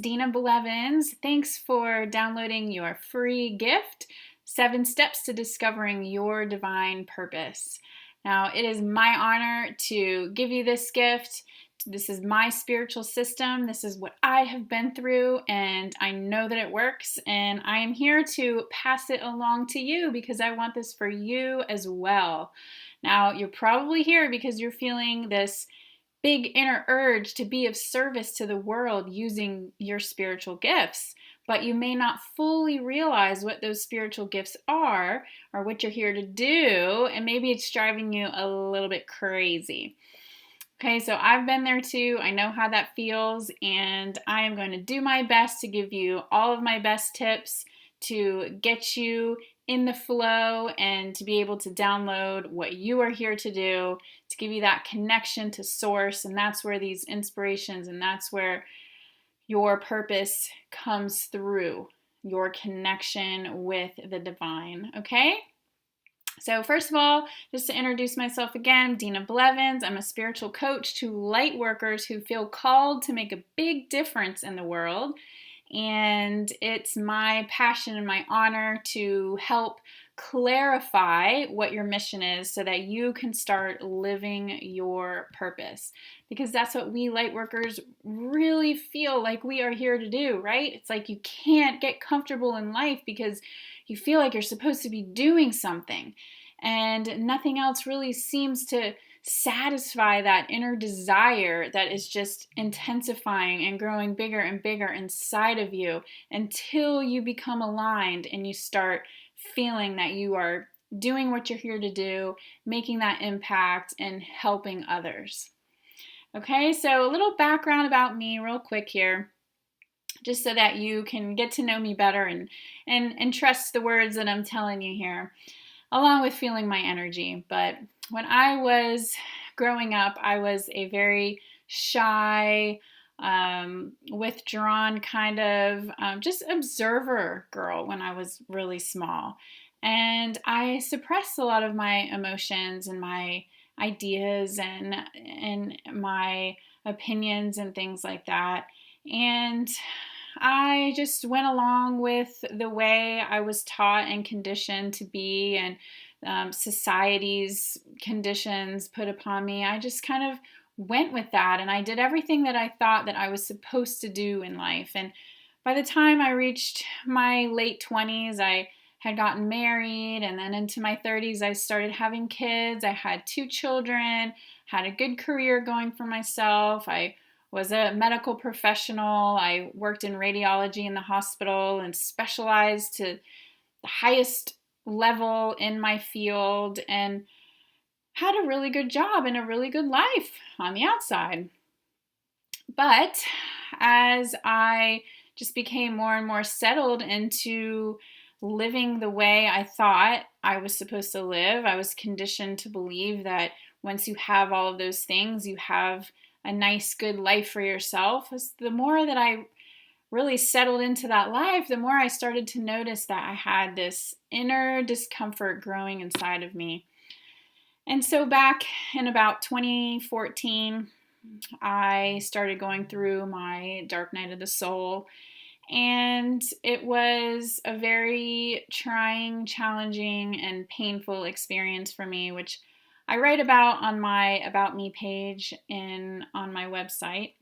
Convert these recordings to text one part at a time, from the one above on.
Dena Blevins. Thanks for downloading your free gift, 7 Steps to Discovering Your Divine Purpose. Now, it is my honor to give you this gift. This is my spiritual system. This is what I have been through, and I know that it works, and I am here to pass it along to you because I want this for you as well. Now, you're probably here because you're feeling this big inner urge to be of service to the world using your spiritual gifts, but you may not fully realize what those spiritual gifts are or what you're here to do, and maybe it's driving you a little bit crazy. Okay, so I've been there too. I know how that feels, and I am going to do my best to give you all of my best tips to get you in the flow and to be able to download what you are here to do, to give you that connection to source. And that's where these inspirations and that's where your purpose comes through, your connection with the divine. Okay? So first of all, just to introduce myself again, Dena Blevins. I'm a spiritual coach to light workers who feel called to make a big difference in the world. And it's my passion and my honor to help clarify what your mission is so that you can start living your purpose. Because that's what we light workers really feel like we are here to do, right? It's like you can't get comfortable in life because you feel like you're supposed to be doing something. And nothing else really seems to satisfy that inner desire that is just intensifying and growing bigger and bigger inside of you until you become aligned and you start feeling that you are doing what you're here to do, making that impact and helping others. Okay, so a little background about me real quick here, just so that you can get to know me better and trust the words that I'm telling you here, along with feeling my energy. But when I was growing up, I was a very shy, withdrawn kind of just observer girl when I was really small. And I suppressed a lot of my emotions and my ideas and my opinions and things like that. And I just went along with the way I was taught and conditioned to be, and society's conditions put upon me. I just kind of went with that, and I did everything that I thought that I was supposed to do in life. And by the time I reached my late 20s, I had gotten married, and then into my 30s, I started having kids. I had 2 children, had a good career going for myself. I was a medical professional. I worked in radiology in the hospital and specialized to the highest level in my field and had a really good job and a really good life on the outside. But as I just became more and more settled into living the way I thought I was supposed to live, I was conditioned to believe that once you have all of those things, you have a nice, good life for yourself. The more that I really settled into that life, the more I started to notice that I had this inner discomfort growing inside of me. And so back in about 2014, I started going through my dark night of the soul. And it was a very trying, challenging, and painful experience for me, which I write about on my About Me page on my website,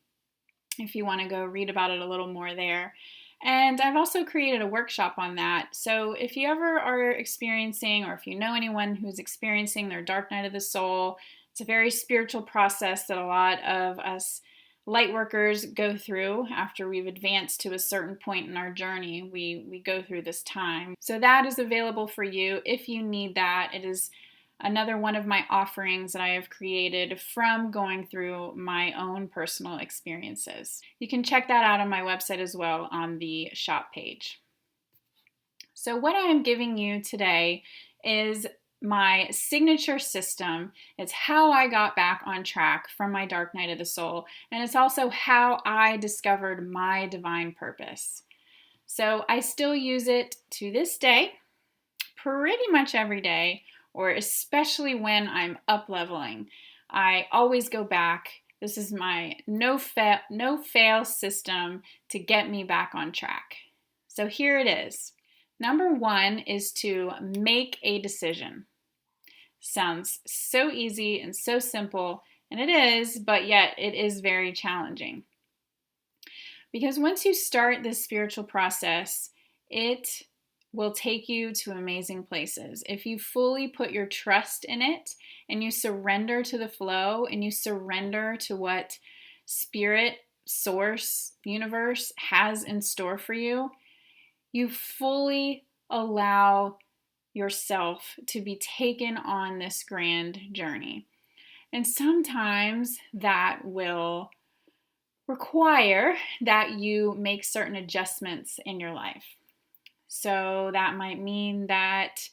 if you want to go read about it a little more there. And I've also created a workshop on that. So if you ever are experiencing, or if you know anyone who's experiencing their dark night of the soul, it's a very spiritual process that a lot of us light workers go through after we've advanced to a certain point in our journey. We go through this time. So that is available for you if you need that. It is another one of my offerings that I have created from going through my own personal experiences. You can check that out on my website as well on the shop page. So what I am giving you today is my signature system. It's how I got back on track from my dark night of the soul, and it's also how I discovered my divine purpose. So I still use it to this day, pretty much every day, or especially when I'm up leveling. I always go back This is my no fail system to get me back on track. So here it is. Number 1 is to make a decision. Sounds so easy and so simple, and it is, but yet it is very challenging. Because once you start this spiritual process, it will take you to amazing places. If you fully put your trust in it and you surrender to the flow and you surrender to what spirit, source, universe has in store for you, you fully allow yourself to be taken on this grand journey. And sometimes that will require that you make certain adjustments in your life. So that might mean that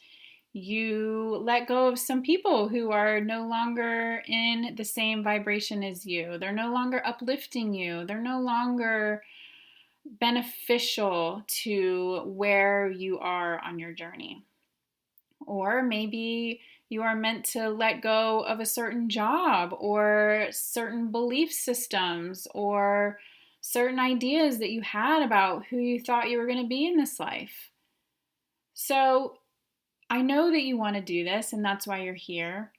you let go of some people who are no longer in the same vibration as you. They're no longer uplifting you. They're no longer beneficial to where you are on your journey. Or maybe you are meant to let go of a certain job or certain belief systems or certain ideas that you had about who you thought you were going to be in this life. So I know that you want to do this and that's why you're here,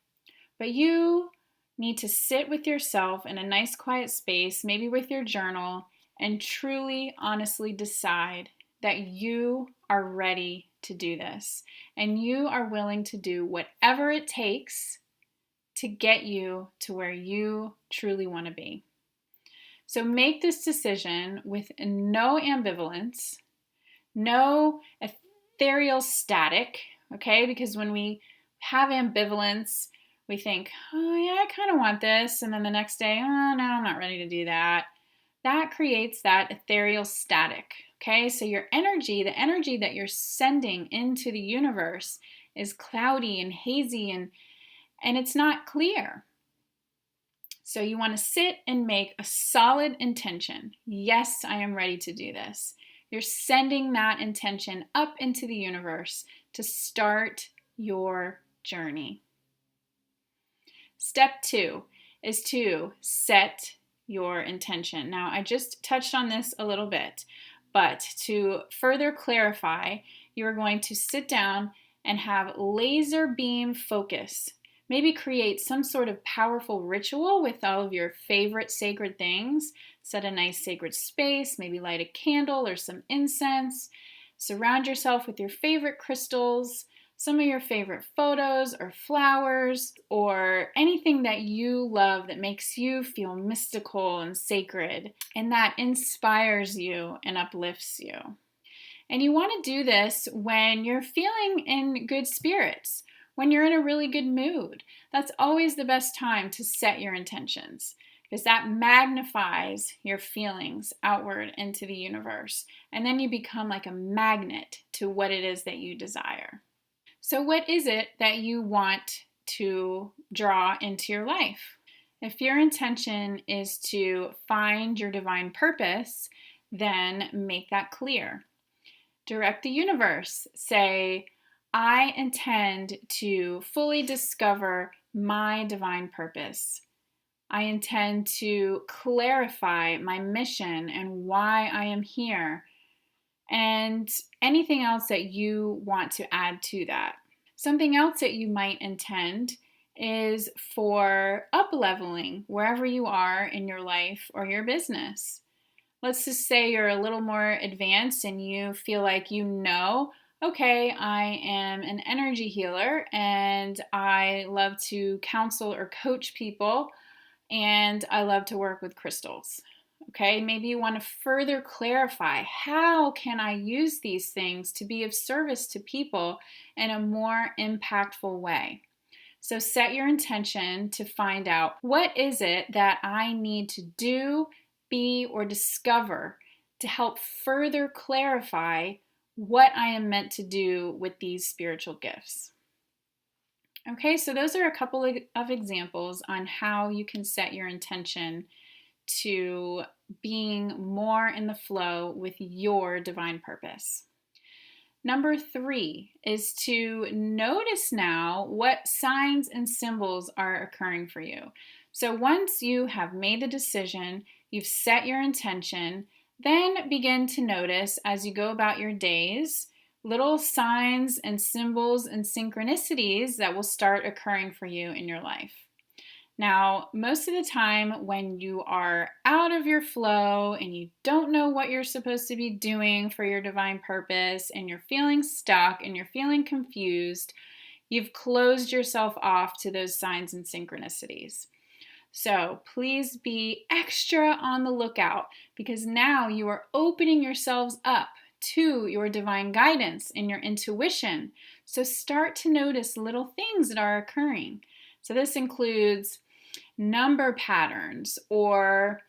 but you need to sit with yourself in a nice quiet space, maybe with your journal, and truly, honestly decide that you are ready to do this and you are willing to do whatever it takes to get you to where you truly want to be. So make this decision with no ambivalence, no ethereal static, okay? Because when we have ambivalence, we think, oh yeah, I kind of want this. And then the next day, oh no, I'm not ready to do that. That creates that ethereal static, okay? So your energy, the energy that you're sending into the universe is cloudy and hazy and it's not clear. So you want to sit and make a solid intention. Yes, I am ready to do this. You're sending that intention up into the universe to start your journey. Step 2 is to set your intention. Now, I just touched on this a little bit, but to further clarify, you're going to sit down and have laser beam focus. Maybe create some sort of powerful ritual with all of your favorite sacred things. Set a nice sacred space, maybe light a candle or some incense. Surround yourself with your favorite crystals, some of your favorite photos or flowers, or anything that you love that makes you feel mystical and sacred and that inspires you and uplifts you. And you want to do this when you're feeling in good spirits, when you're in a really good mood. That's always the best time to set your intentions because that magnifies your feelings outward into the universe. And then you become like a magnet to what it is that you desire. So what is it that you want to draw into your life? If your intention is to find your divine purpose, then make that clear. Direct the universe. Say, I intend to fully discover my divine purpose. I intend to clarify my mission and why I am here, and anything else that you want to add to that. Something else that you might intend is for up-leveling wherever you are in your life or your business. Let's just say you're a little more advanced and you feel like okay, I am an energy healer and I love to counsel or coach people and I love to work with crystals. Okay, maybe you want to further clarify, how can I use these things to be of service to people in a more impactful way? So set your intention to find out, what is it that I need to do, be, or discover to help further clarify what I am meant to do with these spiritual gifts. Okay, so those are a couple of examples on how you can set your intention to being more in the flow with your divine purpose. Number 3 is to notice now what signs and symbols are occurring for you. So once you have made the decision, you've set your intention, then begin to notice as you go about your days little signs and symbols and synchronicities that will start occurring for you in your life. Now, most of the time when you are out of your flow and you don't know what you're supposed to be doing for your divine purpose and you're feeling stuck and you're feeling confused, you've closed yourself off to those signs and synchronicities. So please be extra on the lookout because now you are opening yourselves up to your divine guidance and your intuition. So start to notice little things that are occurring. So this includes number patterns or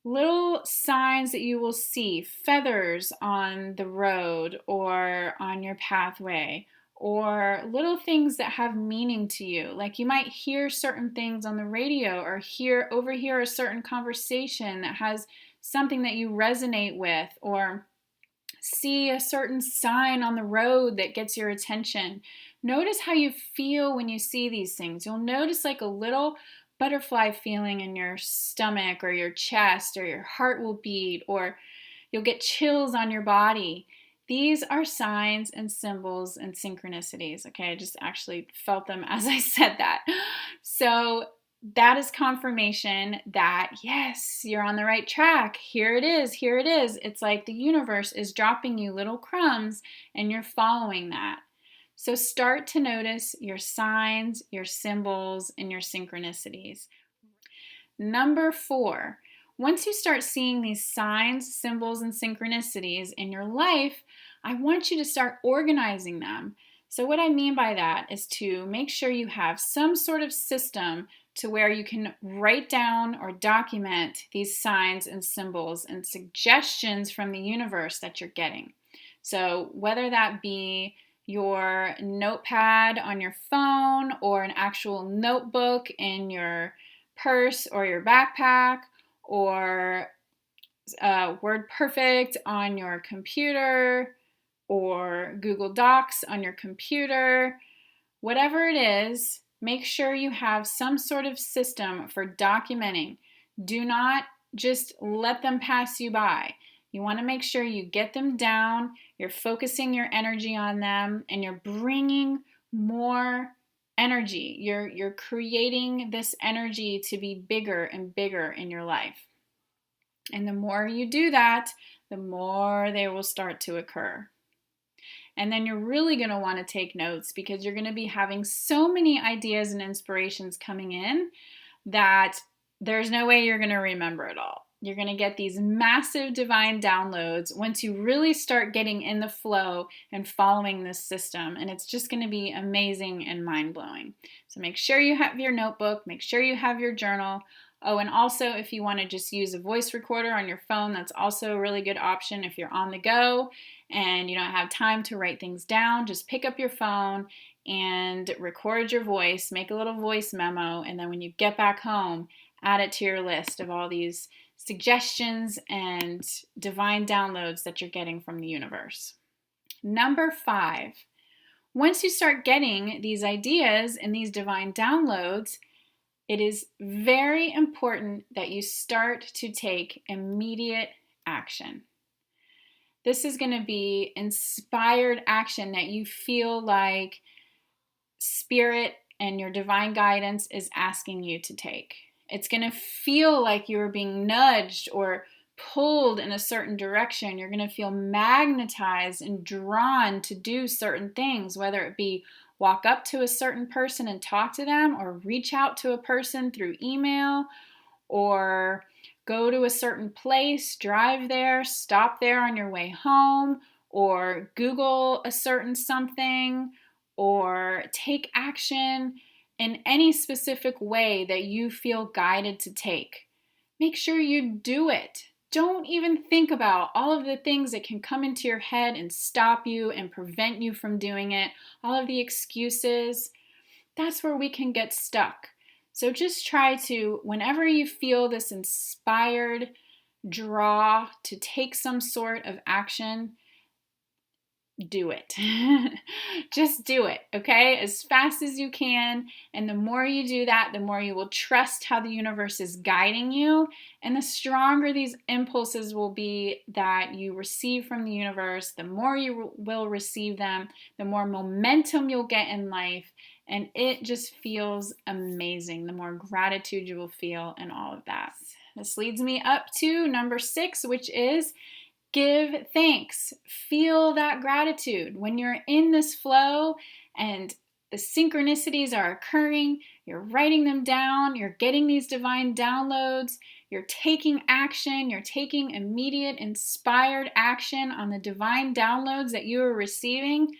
little signs that you will see, feathers on the road or on your pathway, or little things that have meaning to you. Like you might hear certain things on the radio or overhear a certain conversation that has something that you resonate with, or see a certain sign on the road that gets your attention. Notice how you feel when you see these things. You'll notice like a little butterfly feeling in your stomach or your chest, or your heart will beat, or you'll get chills on your body. These are signs and symbols and synchronicities. Okay, I just actually felt them as I said that. So that is confirmation that yes, you're on the right track. Here it is. Here it is. It's like the universe is dropping you little crumbs and you're following that. So start to notice your signs, your symbols, and your synchronicities. Number 4, once you start seeing these signs, symbols, and synchronicities in your life, I want you to start organizing them. So what I mean by that is to make sure you have some sort of system to where you can write down or document these signs and symbols and suggestions from the universe that you're getting. So whether that be your notepad on your phone or an actual notebook in your purse or your backpack, or Word Perfect on your computer, or Google Docs on your computer, whatever it is, make sure you have some sort of system for documenting. Do not just let them pass you by. You want to make sure you get them down, you're focusing your energy on them, and you're bringing more energy. You're creating this energy to be bigger and bigger in your life. And the more you do that, the more they will start to occur. And then you're really going to want to take notes because you're going to be having so many ideas and inspirations coming in that there's no way you're going to remember it all. You're going to get these massive divine downloads once you really start getting in the flow and following this system. And it's just going to be amazing and mind-blowing. So make sure you have your notebook. Make sure you have your journal. Oh, and also if you want to just use a voice recorder on your phone, that's also a really good option if you're on the go and you don't have time to write things down. Just pick up your phone and record your voice, make a little voice memo, and then when you get back home, add it to your list of all these suggestions and divine downloads that you're getting from the universe. Number 5, once you start getting these ideas and these divine downloads, it is very important that you start to take immediate action. This is going to be inspired action that you feel like Spirit and your divine guidance is asking you to take. It's going to feel like you're being nudged or pulled in a certain direction. You're going to feel magnetized and drawn to do certain things, whether it be walk up to a certain person and talk to them, or reach out to a person through email, or go to a certain place, drive there, stop there on your way home, or Google a certain something, or take action in any specific way that you feel guided to take. Make sure you do it. Don't even think about all of the things that can come into your head and stop you and prevent you from doing it, all of the excuses. That's where we can get stuck. So just try to, whenever you feel this inspired draw to take some sort of action, do it. Just do it, okay? As fast as you can. And the more you do that, the more you will trust how the universe is guiding you. And the stronger these impulses will be that you receive from the universe, the more you will receive them, the more momentum you'll get in life. And it just feels amazing. The more gratitude you will feel and all of that. This leads me up to number 6, which is give thanks. Feel that gratitude. When you're in this flow and the synchronicities are occurring, you're writing them down, you're getting these divine downloads, you're taking action, you're taking immediate inspired action on the divine downloads that you are receiving,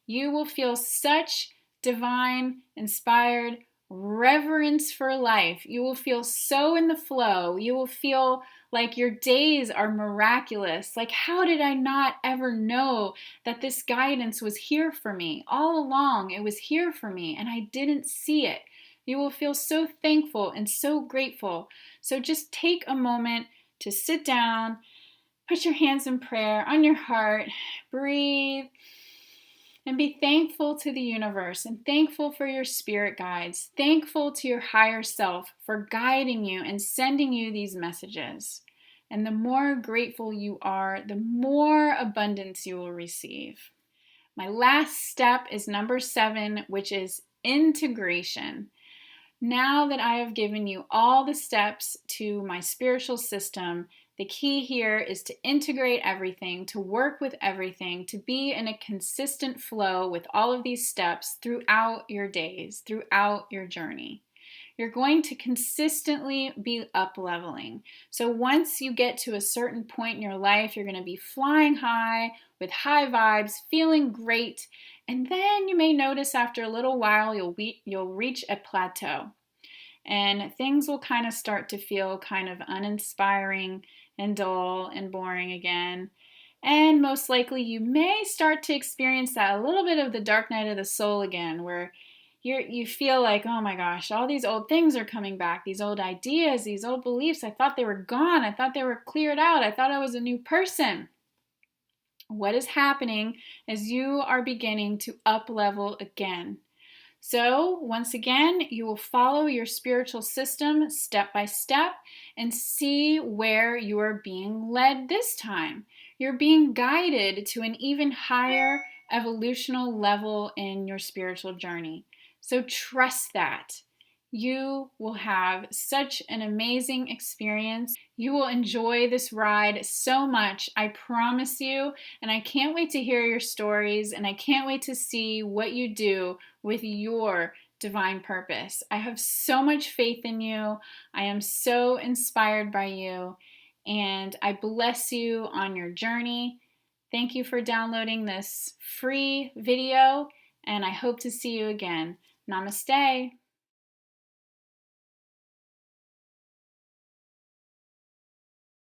you will feel such divine, inspired reverence for life. You will feel so in the flow. You will feel like your days are miraculous. Like, how did I not ever know that this guidance was here for me? All along, it was here for me, and I didn't see it. You will feel so thankful and so grateful. So just take a moment to sit down, put your hands in prayer on your heart, breathe, and be thankful to the universe and thankful for your spirit guides, thankful to your higher self for guiding you and sending you these messages. And the more grateful you are, the more abundance you will receive. My last step is number 7, which is integration. Now that I have given you all the steps to my spiritual system, the key here is to integrate everything, to work with everything, to be in a consistent flow with all of these steps throughout your days, throughout your journey. You're going to consistently be up-leveling. So once you get to a certain point in your life, you're going to be flying high with high vibes, feeling great, and then you may notice after a little while you'll reach a plateau. And things will kind of start to feel kind of uninspiring and dull and boring again. And most likely you may start to experience that a little bit of the dark night of the soul again, where you feel like, oh my gosh, all these old things are coming back, these old ideas, these old beliefs. I thought they were gone. I thought they were cleared out. I thought I was a new person. What is happening is you are beginning to up level again. So once again, you will follow your spiritual system step by step and see where you are being led this time. You're being guided to an even higher evolutional level in your spiritual journey. So trust that. You will have such an amazing experience. You will enjoy this ride so much, I promise you. And I can't wait to hear your stories, and I can't wait to see what you do with your divine purpose. I have so much faith in you. I am so inspired by you, and I bless you on your journey. Thank you for downloading this free video, and I hope to see you again. Namaste.